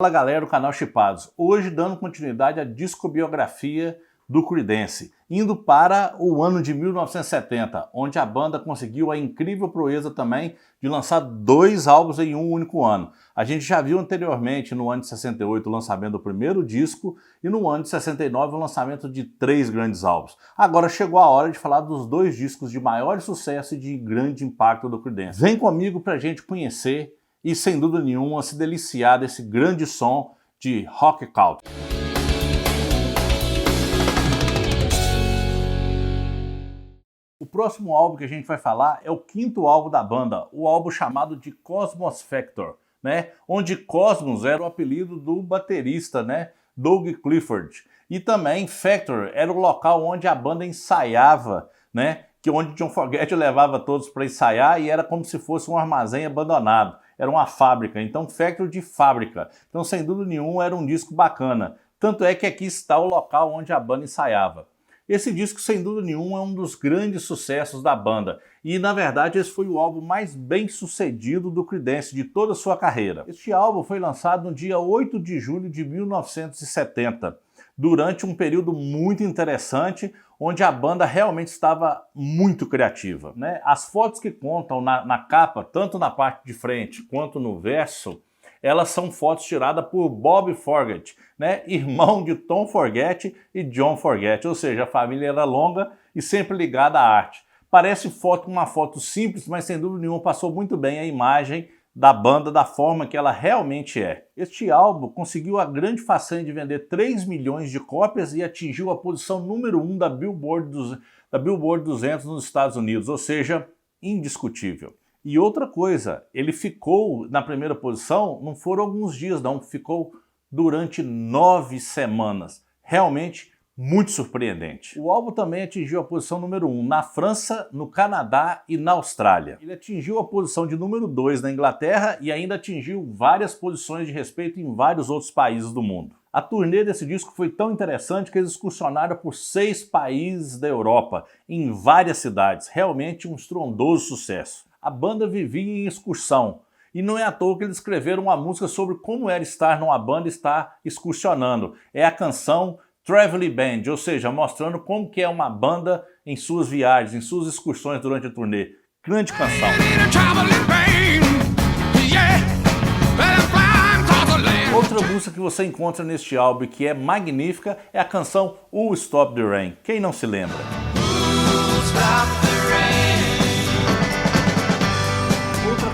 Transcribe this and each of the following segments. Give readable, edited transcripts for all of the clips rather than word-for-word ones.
Fala galera do canal Chipados, hoje dando continuidade à discobiografia do Creedence, indo para o ano de 1970, onde a banda conseguiu a incrível proeza também de lançar 2 álbuns em um único ano. A gente já viu anteriormente no ano de 68 o lançamento do primeiro disco e no ano de 69 o lançamento de 3 grandes álbuns. Agora chegou a hora de falar dos 2 discos de maior sucesso e de grande impacto do Creedence. Vem comigo pra gente conhecer e, sem dúvida nenhuma, se deliciar desse grande som de rock country. O próximo álbum que a gente vai falar é o 5º álbum da banda, o álbum chamado de Cosmos Factor, onde Cosmos era o apelido do baterista, Doug Clifford. E também Factor era o local onde a banda ensaiava, onde John Fogerty levava todos para ensaiar e era como se fosse um armazém abandonado. Era uma fábrica, então Factor de fábrica. Então, sem dúvida nenhuma, era um disco bacana. Tanto é que aqui está o local onde a banda ensaiava. Esse disco, sem dúvida nenhuma, é um dos grandes sucessos da banda. E, na verdade, esse foi o álbum mais bem sucedido do Creedence de toda a sua carreira. Este álbum foi lançado no dia 8 de julho de 1970, durante um período muito interessante, onde a banda realmente estava muito criativa. As fotos que contam na capa, tanto na parte de frente quanto no verso, elas são fotos tiradas por Bob Fogerty, irmão de Tom Fogerty e John Fogerty, ou seja, a família era longa e sempre ligada à arte. Parece uma foto simples, mas sem dúvida nenhuma passou muito bem a imagem da banda da forma que ela realmente é. Este álbum conseguiu a grande façanha de vender 3 milhões de cópias e atingiu a posição número 1 da Billboard 200 nos Estados Unidos, ou seja, indiscutível. E outra coisa, ele ficou na primeira posição, não foram alguns dias não, ficou durante 9 semanas. Realmente muito surpreendente. O álbum também atingiu a posição número 1 na França, no Canadá e na Austrália. Ele atingiu a posição de número 2 na Inglaterra e ainda atingiu várias posições de respeito em vários outros países do mundo. A turnê desse disco foi tão interessante que eles excursionaram por 6 países da Europa, em várias cidades. Realmente um estrondoso sucesso. A banda vivia em excursão. E não é à toa que eles escreveram uma música sobre como era estar numa banda e estar excursionando. É a canção Traveling Band, ou seja, mostrando como que é uma banda em suas viagens, em suas excursões durante a turnê. Grande canção. Outra música que você encontra neste álbum que é magnífica é a canção Who'll Stop the Rain. Quem não se lembra?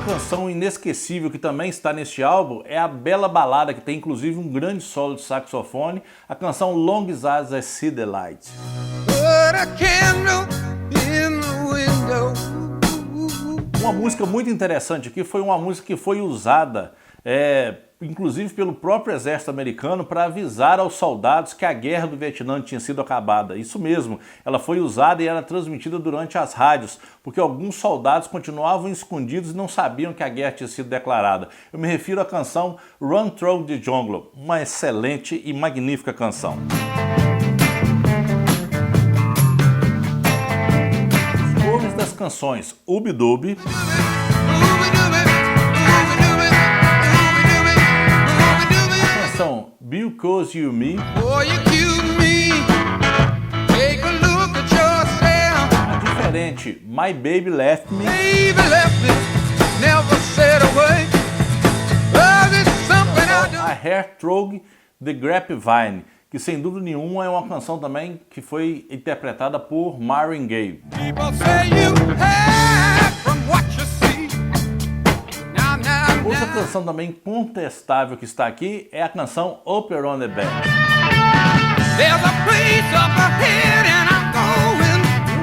Canção inesquecível que também está neste álbum é a bela balada que tem inclusive um grande solo de saxofone, a canção Long as I See the Light. Uma música muito interessante aqui foi uma música que foi usada inclusive pelo próprio exército americano para avisar aos soldados que a guerra do Vietnã tinha sido acabada. Isso mesmo, ela foi usada e era transmitida durante as rádios, porque alguns soldados continuavam escondidos e não sabiam que a guerra tinha sido declarada. Eu me refiro à canção Run Through the Jungle, uma excelente e magnífica canção. Os nomes das canções Ooby Dooby, Because You Me, a diferente My Baby Left Me, I Heard Through the Grapevine, que sem dúvida nenhuma é uma canção também que foi interpretada por Marvin Gaye. Outra canção também contestável que está aqui é a canção Upper on the Bed.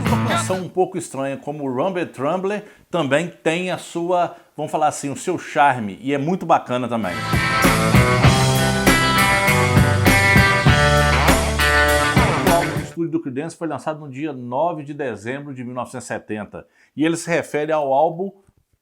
Uma canção um pouco estranha como Rumble Trumble também tem a sua, vamos falar assim, o seu charme e é muito bacana também. O álbum de estúdio do Creedence foi lançado no dia 9 de dezembro de 1970 e ele se refere ao álbum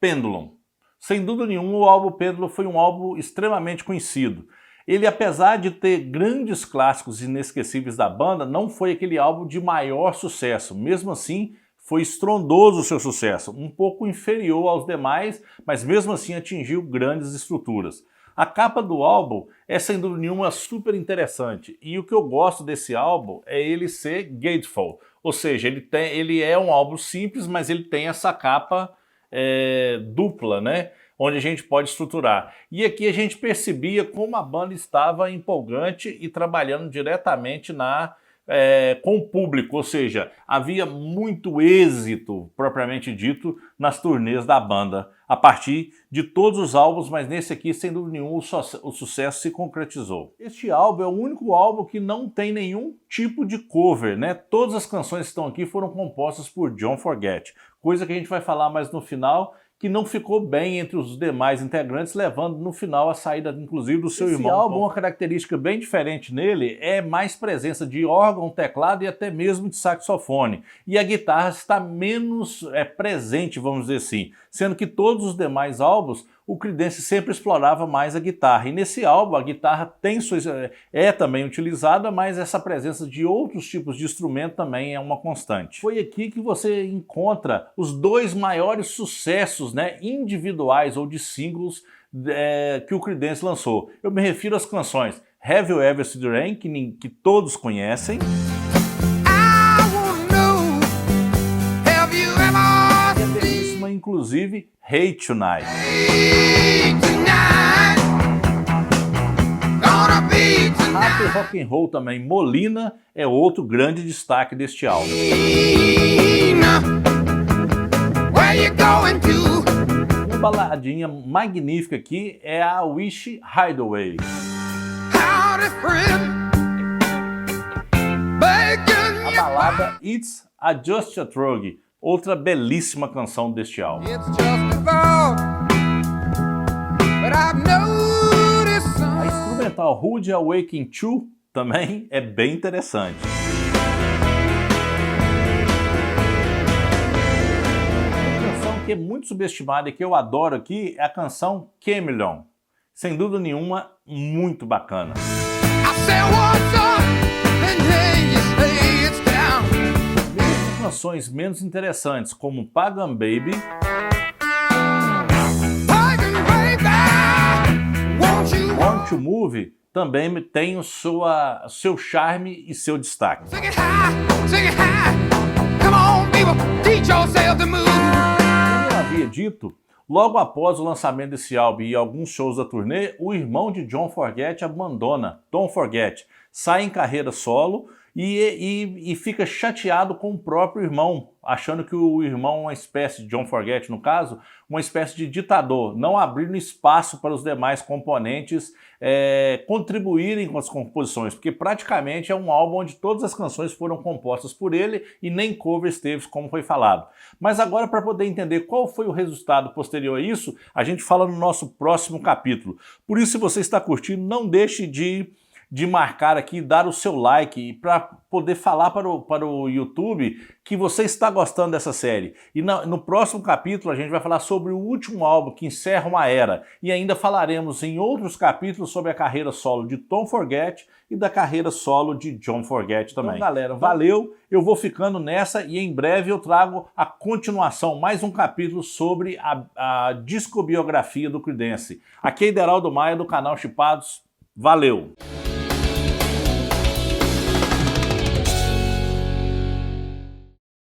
Pendulum. Sem dúvida nenhuma, o álbum Pendulum foi um álbum extremamente conhecido. Ele, apesar de ter grandes clássicos inesquecíveis da banda, não foi aquele álbum de maior sucesso. Mesmo assim, foi estrondoso o seu sucesso, um pouco inferior aos demais, mas mesmo assim atingiu grandes estruturas. A capa do álbum é sem dúvida nenhuma super interessante, e o que eu gosto desse álbum é ele ser gatefold, ou seja, ele é um álbum simples, mas ele tem essa capa dupla, né? Onde a gente pode estruturar. E aqui a gente percebia como a banda estava empolgante e trabalhando diretamente com o público, ou seja, havia muito êxito, propriamente dito, nas turnês da banda, a partir de todos os álbuns, mas nesse aqui, sem dúvida nenhuma, o sucesso se concretizou. Este álbum é o único álbum que não tem nenhum tipo de cover, né? Todas as canções que estão aqui foram compostas por John Forget, coisa que a gente vai falar mais no final, que não ficou bem entre os demais integrantes, levando no final a saída, inclusive, do seu irmão. Esse álbum, uma característica bem diferente nele é mais presença de órgão, teclado e até mesmo de saxofone. E a guitarra está menos presente, vamos dizer assim, sendo que todos os demais álbuns o Creedence sempre explorava mais a guitarra. E nesse álbum a guitarra é também utilizada, mas essa presença de outros tipos de instrumento também é uma constante. Foi aqui que você encontra os dois maiores sucessos, né, individuais ou de singles que o Creedence lançou. Eu me refiro às canções Have You Ever Seen the Rain, que todos conhecem. Inclusive Hate Tonight. Happy Rock and Roll também, Molina, é outro grande destaque deste álbum. Uma baladinha magnífica aqui é a Wish Hideaway. A balada It's a Just a Drug, outra belíssima canção deste álbum. A instrumental Rude Awakening 2 também é bem interessante. Uma canção que é muito subestimada e que eu adoro aqui é a canção Chameleon. Sem dúvida nenhuma, muito bacana. Canções menos interessantes, como Pagan Baby, Want to Move, também tem o seu charme e seu destaque. Como eu havia dito, logo após o lançamento desse álbum e alguns shows da turnê, o irmão de John Forget abandona, Tom Forget, sai em carreira solo e fica chateado com o próprio irmão, achando que o irmão é uma espécie, John Forget no caso, uma espécie de ditador, não abrindo espaço para os demais componentes contribuírem com as composições, porque praticamente é um álbum onde todas as canções foram compostas por ele e nem covers teve, como foi falado. Mas agora, para poder entender qual foi o resultado posterior a isso, a gente fala no nosso próximo capítulo. Por isso, se você está curtindo, não deixe de marcar aqui, dar o seu like para poder falar para o YouTube que você está gostando dessa série. E no próximo capítulo a gente vai falar sobre o último álbum que encerra uma era e ainda falaremos em outros capítulos sobre a carreira solo de Tom Forget e da carreira solo de John Forget também. Então, galera, valeu, eu vou ficando nessa e em breve eu trago a continuação, mais um capítulo sobre a discobiografia do Creedence. Aqui é Ideraldo Maia do canal Chipados, valeu!